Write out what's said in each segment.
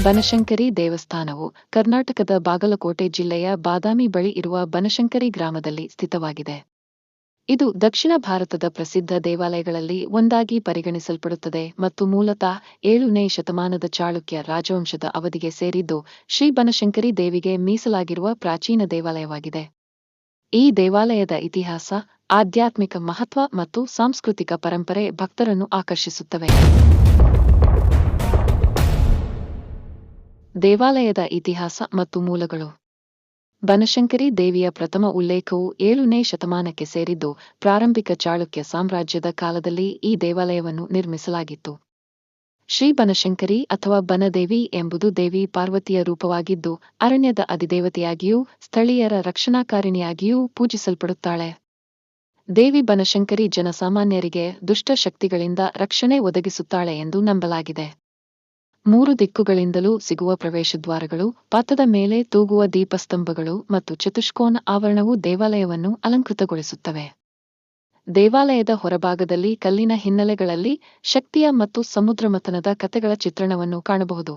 ಬನಶಂಕರಿ ದೇವಸ್ಥಾನವು ಕರ್ನಾಟಕದ ಬಾಗಲಕೋಟೆ ಜಿಲ್ಲೆಯ ಬಾದಾಮಿ ಬಳಿ ಇರುವ ಬನಶಂಕರಿ ಗ್ರಾಮದಲ್ಲಿ ಸ್ಥಿತವಾಗಿದೆ. ಇದು ದಕ್ಷಿಣ ಭಾರತದ ಪ್ರಸಿದ್ಧ ದೇವಾಲಯಗಳಲ್ಲಿ ಒಂದಾಗಿ ಪರಿಗಣಿಸಲ್ಪಡುತ್ತದೆ ಮತ್ತು ಮೂಲತಃ 7ನೇ ಶತಮಾನದ ಚಾಳುಕ್ಯ ರಾಜವಂಶದ ಅವಧಿಗೆ ಸೇರಿದ್ದು ಶ್ರೀ ಬನಶಂಕರಿ ದೇವಿಗೆ ಮೀಸಲಾಗಿರುವ ಪ್ರಾಚೀನ ದೇವಾಲಯವಾಗಿದೆ. ಈ ದೇವಾಲಯದ ಇತಿಹಾಸ, ಆಧ್ಯಾತ್ಮಿಕ ಮಹತ್ವ ಮತ್ತು ಸಾಂಸ್ಕೃತಿಕ ಪರಂಪರೆ ಭಕ್ತರನ್ನು ಆಕರ್ಷಿಸುತ್ತವೆ. ದೇವಾಲಯದ ಇತಿಹಾಸ ಮತ್ತು ಮೂಲಗಳು. ಬನಶಂಕರಿ ದೇವಿಯ ಪ್ರಥಮ ಉಲ್ಲೇಖವು 7ನೇ ಶತಮಾನಕ್ಕೆ ಸೇರಿದ್ದು ಪ್ರಾರಂಭಿಕ ಚಾಳುಕ್ಯ ಸಾಮ್ರಾಜ್ಯದ ಕಾಲದಲ್ಲಿ ಈ ದೇವಾಲಯವನ್ನು ನಿರ್ಮಿಸಲಾಗಿತ್ತು. ಶ್ರೀ ಬನಶಂಕರಿ ಅಥವಾ ಬನದೇವಿ ಎಂಬುದು ದೇವಿ ಪಾರ್ವತಿಯ ರೂಪವಾಗಿದ್ದು ಅರಣ್ಯದ ಅಧಿದೇವತೆಯಾಗಿಯೂ ಸ್ಥಳೀಯರ ರಕ್ಷಣಾಕಾರಿಣಿಯಾಗಿಯೂ ಪೂಜಿಸಲ್ಪಡುತ್ತಾಳೆ. ದೇವಿ ಬನಶಂಕರಿ ಜನಸಾಮಾನ್ಯರಿಗೆ ದುಷ್ಟ ಶಕ್ತಿಗಳಿಂದ ರಕ್ಷಣೆ ಒದಗಿಸುತ್ತಾಳೆ ಎಂದು ನಂಬಲಾಗಿದೆ. 3 ದಿಕ್ಕುಗಳಿಂದಲೂ ಸಿಗುವ ಪ್ರವೇಶದ್ವಾರಗಳು, ಪಥದ ಮೇಲೆ ತೂಗುವ ದೀಪಸ್ತಂಭಗಳು ಮತ್ತು ಚತುಷ್ಕೋನ ಆವರಣವು ದೇವಾಲಯವನ್ನು ಅಲಂಕೃತಗೊಳಿಸುತ್ತವೆ. ದೇವಾಲಯದ ಹೊರಭಾಗದಲ್ಲಿ ಕಲ್ಲಿನ ಹಿನ್ನೆಲೆಗಳಲ್ಲಿ ಶಕ್ತಿಯ ಮತ್ತು ಸಮುದ್ರಮಥನದ ಕಥೆಗಳ ಚಿತ್ರಣವನ್ನು ಕಾಣಬಹುದು.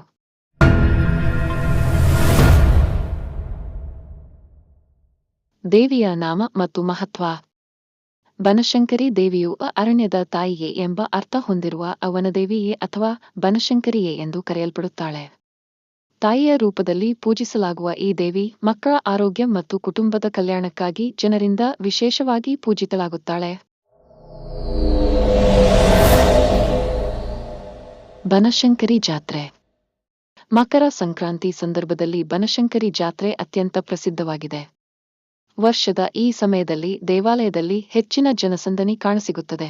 ದೇವಿಯ ನಾಮ ಮತ್ತು ಮಹತ್ವ. ಬನಶಂಕರಿ ದೇವಿಯು ಅರಣ್ಯದ ತಾಯಿಯೇ ಎಂಬ ಅರ್ಥ ಹೊಂದಿರುವ ವನದೇವಿಯೇ ಅಥವಾ ಬನಶಂಕರಿಯೇ ಎಂದು ಕರೆಯಲ್ಪಡುತ್ತಾಳೆ. ತಾಯಿಯ ರೂಪದಲ್ಲಿ ಪೂಜಿಸಲಾಗುವ ಈ ದೇವಿ ಮಕ್ಕಳ ಆರೋಗ್ಯ ಮತ್ತು ಕುಟುಂಬದ ಕಲ್ಯಾಣಕ್ಕಾಗಿ ಜನರಿಂದ ವಿಶೇಷವಾಗಿ ಪೂಜಿತಳಾಗುತ್ತಾಳೆ. ಬನಶಂಕರಿ ಜಾತ್ರೆ. ಮಕರ ಸಂಕ್ರಾಂತಿ ಸಂದರ್ಭದಲ್ಲಿ ಬನಶಂಕರಿ ಜಾತ್ರೆ ಅತ್ಯಂತ ಪ್ರಸಿದ್ಧವಾಗಿದೆ. ವರ್ಷದ ಈ ಸಮಯದಲ್ಲಿ ದೇವಾಲಯದಲ್ಲಿ ಹೆಚ್ಚಿನ ಜನಸಂದಣಿ ಕಾಣಸಿಗುತ್ತದೆ.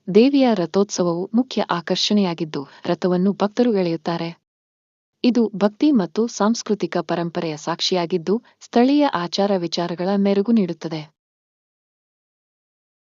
ದೇವಿಯ ರಥೋತ್ಸವವು ಮುಖ್ಯ ಆಕರ್ಷಣೆಯಾಗಿದ್ದು ರಥವನ್ನು ಭಕ್ತರು ಎಳೆಯುತ್ತಾರೆ. ಇದು ಭಕ್ತಿ ಮತ್ತು ಸಾಂಸ್ಕೃತಿಕ ಪರಂಪರೆಯ ಸಾಕ್ಷಿಯಾಗಿದ್ದು ಸ್ಥಳೀಯ ಆಚಾರ ವಿಚಾರಗಳ ಮೆರುಗು ನೀಡುತ್ತದೆ.